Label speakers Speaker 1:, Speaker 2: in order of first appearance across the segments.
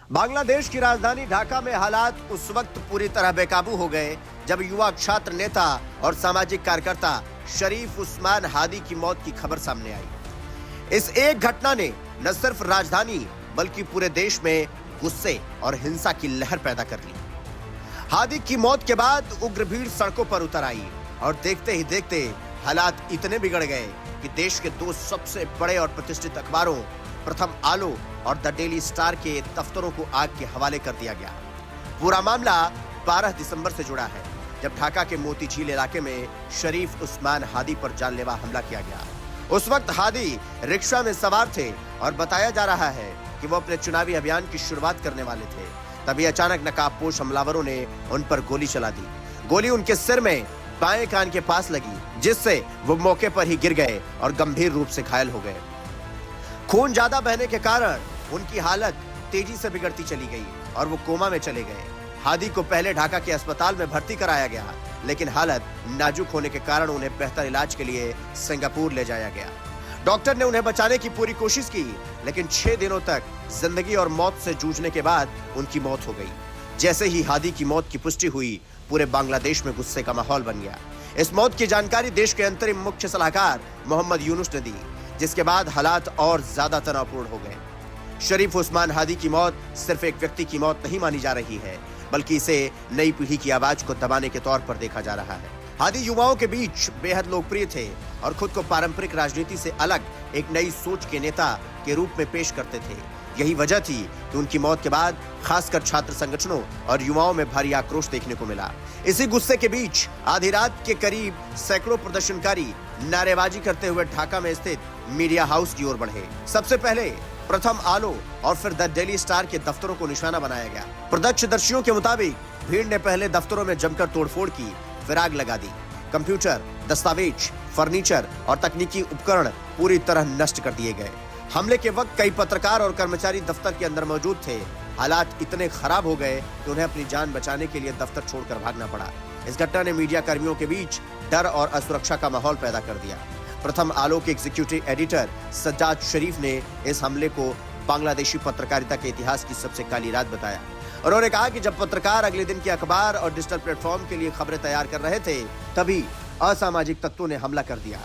Speaker 1: बांग्लादेश की राजधानी ढाका में हालात उस वक्त पूरी तरह बेकाबू हो गए जब युवा छात्र नेता और सामाजिक कार्यकर्ता शरीफ उस्मान हादी की मौत की खबर सामने आई। इस एक घटना ने न सिर्फ राजधानी बल्कि पूरे देश में गुस्से और हिंसा की लहर पैदा कर ली। हादी की मौत के बाद उग्र भीड़ सड़कों पर उतर आई और देखते ही देखते हालात इतने बिगड़ गए कि देश के दो सबसे बड़े और प्रतिष्ठित अखबारों प्रथम आलो और द डेली स्टार के दफ्तरों को आग के हवाले कर दिया गया। पूरा मामला 12 दिसंबर से जुड़ा है, जब ढाका के मोती झील इलाके में शरीफ उस्मान हादी पर जानलेवा हमला किया गया। उस वक्त हादी रिक्शा में सवार थे और बताया जा रहा है कि वो अपने चुनावी अभियान की शुरुआत करने वाले थे। तभी अचानक नकाबपोश हमलावरों ने उन पर गोली चला दी। गोली उनके सिर में बाएं कान के पास लगी, जिससे वो मौके पर ही गिर गए और गंभीर रूप से घायल हो गए। खून ज्यादा बहने के कारण उनकी हालत तेजी से बिगड़ती चली गई और वो कोमा में चले गए। हादी को पहले ढाका के अस्पताल में भर्ती कराया गया, लेकिन हालत नाजुक होने के कारण उन्हें बेहतर इलाज के लिए सिंगापुर ले जाया गया। डॉक्टर ने उन्हें बचाने की पूरी कोशिश की, लेकिन 6 दिनों तक जिंदगी और मौत से जूझने के बाद उनकी मौत हो गई। जैसे ही हादी की मौत की पुष्टि हुई, पूरे बांग्लादेश में गुस्से का माहौल बन गया। इस मौत की जानकारी देश के अंतरिम मुख्य सलाहकार मोहम्मद यूनुस ने दी, जिसके बाद हालात और ज्यादा तनावपूर्ण हो गए। शरीफ उस्मान हादी की मौत सिर्फ एक व्यक्ति की मौत नहीं मानी जा रही है, बल्कि इसे नई पीढ़ी की आवाज को दबाने के तौर पर देखा जा रहा है। हादी युवाओं के बीच बेहद लोकप्रिय थे और खुद को पारंपरिक राजनीति से अलग एक नई सोच के नेता के रूप में पेश करते थे। यही वजह थी कि उनकी मौत के बाद खासकर छात्र संगठनों और युवाओं में भारी आक्रोश देखने को मिला। इसी गुस्से के बीच आधी रात के करीब सैकड़ों प्रदर्शनकारी नारेबाजी करते हुए ढाका में स्थित मीडिया हाउस की ओर बढ़े। सबसे पहले प्रथम आलो और फिर द डेली स्टार के दफ्तरों को निशाना बनाया गया। प्रत्यक्षदर्शियों के मुताबिक भीड़ ने पहले दफ्तरों में जमकर तोड़फोड़ की, फिर आग लगा दी। कंप्यूटर, दस्तावेज, फर्नीचर और तकनीकी उपकरण पूरी तरह नष्ट कर दिए गए। हमले के वक्त कई पत्रकार और कर्मचारी दफ्तर के अंदर मौजूद थे। हालात इतने खराब हो गए कि उन्हें अपनी जान बचाने के लिए दफ्तर छोड़कर भागना पड़ा। इस घटना ने मीडिया कर्मियों के बीच डर और असुरक्षा का माहौल पैदा कर दिया। प्रथम आलो के एग्जीक्यूटिव एडिटर सज्जाद शरीफ ने इस हमले को बांग्लादेशी पत्रकारिता के इतिहास की सबसे काली रात बताया। उन्होंने कहा कि जब पत्रकार अगले दिन के अखबार और डिजिटल प्लेटफॉर्म के लिए खबरें तैयार कर रहे थे, तभी असामाजिक तत्वों ने हमला कर दिया।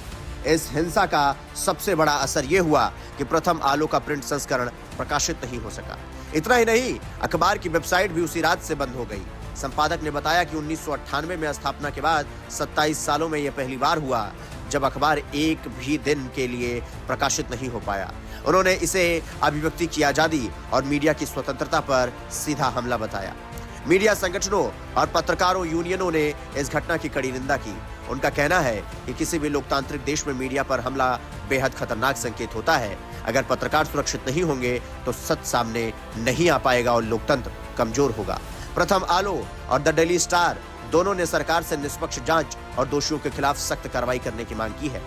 Speaker 1: इस हिंसा का सबसे बड़ा असर यह हुआ कि प्रथम आलो का प्रिंट संस्करण प्रकाशित नहीं हो सका। इतना ही नहीं, अखबार की वेबसाइट भी उसी रात से बंद हो गई। संपादक ने बताया कि 1998 में स्थापना के बाद 27 सालों में यह पहली बार हुआ जब अखबार एक भी दिन के लिए प्रकाशित नहीं हो पाया। उन्होंने इसे अभिव्यक्ति की आजादी और मीडिया की स्वतंत्रता पर सीधा हमला बताया। मीडिया संगठनों और पत्रकारों यूनियनों ने इस घटना की कड़ी निंदा की। उनका कहना है कि किसी भी लोकतांत्रिक देश में मीडिया पर हमला बेहद खतरनाक संकेत होता है। अगर पत्रकार सुरक्षित नहीं होंगे तो सच सामने नहीं आ पाएगा और लोकतंत्र कमजोर होगा। प्रथम आलो और द डेली स्टार दोनों ने सरकार से निष्पक्ष जांच और दोषियों के खिलाफ सख्त कार्रवाई करने की मांग की है।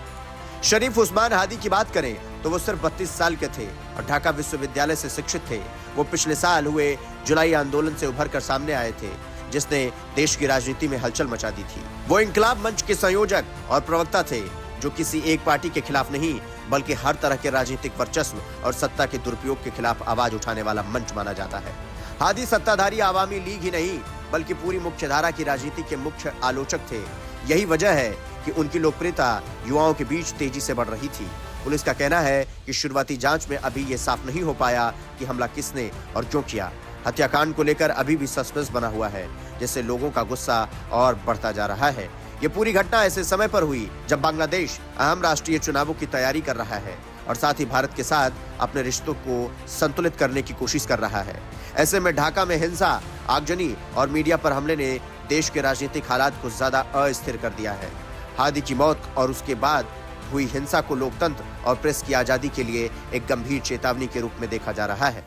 Speaker 1: शरीफ उस्मान हादी की बात करें तो वो सिर्फ 32 साल के थे और ढाका विश्वविद्यालय से शिक्षित थे। वो पिछले साल हुए जुलाई आंदोलन से उभर कर सामने आए थे, जिसने देश की राजनीति में हलचल मचा दी थी। वो इंकलाब मंच के संयोजक और प्रवक्ता थे, जो किसी एक पार्टी के खिलाफ नहीं बल्कि हर तरह के राजनीतिक वर्चस्व और सत्ता के दुरुपयोग के खिलाफ आवाज उठाने वाला मंच माना जाता है। हादी सत्ताधारी आवामी लीग ही नहीं बल्कि पूरी मुख्यधारा की राजनीति के मुख्य आलोचक थे। यही वजह है कि उनकी लोकप्रियता युवाओं के बीच तेजी से बढ़ रही थी। पुलिस का कहना है कि शुरुआती जांच में अभी ये साफ नहीं हो पाया कि हमला किसने और क्यों किया। हत्याकांड को लेकर अभी भी सस्पेंस बना हुआ है, जिससे लोगों का गुस्सा और बढ़ता जा रहा है। ये पूरी घटना ऐसे समय पर हुई जब बांग्लादेश अहम राष्ट्रीय चुनावों की तैयारी कर रहा है और साथ ही भारत के साथ अपने रिश्तों को संतुलित करने की कोशिश कर रहा है। ऐसे में ढाका में हिंसा, आगजनी और मीडिया पर हमले ने देश के राजनीतिक हालात को ज्यादा अस्थिर कर दिया है। हादी की मौत और उसके बाद हुई हिंसा को लोकतंत्र और प्रेस की आजादी के लिए एक गंभीर चेतावनी के रूप में देखा जा रहा है।